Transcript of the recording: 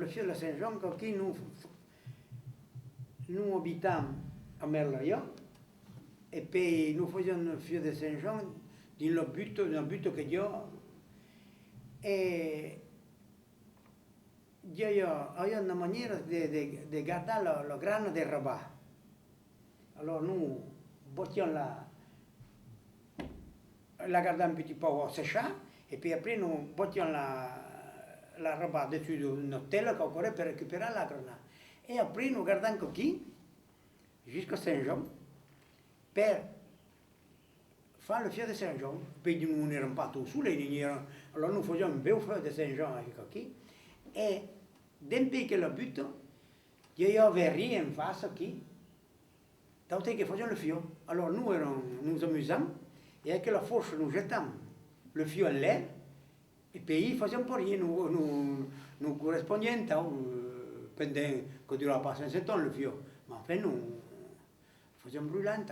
le feu de Saint-Jean, quand nous habitons à Merlion, et puis nous faisions le feu de Saint-Jean dans le but que Dieu. Et il y a une manière de garder le grain de rabat. Alors nous bottions la gardons un petit peu sécher, et puis après nous bottions la rabat dessus d'une telle qu'on pourrait pour récupérer la grenade. Et après nous gardons coquille jusqu'à Saint-Jean pour faire le feu de Saint-Jean. Puis nous n'étions pas tous sous les alors nous faisions un beau feu de Saint-Jean avec coquille. Et depuis que le but, il y avait rien en face qui, tant que faisions le feu. Alors nous amusons, et avec la force nous jetons le feu en l'air, et puis faisions pas rien, nous correspondions pendant que durera pas 500 ans le feu. Mais enfin nous faisions brûlant.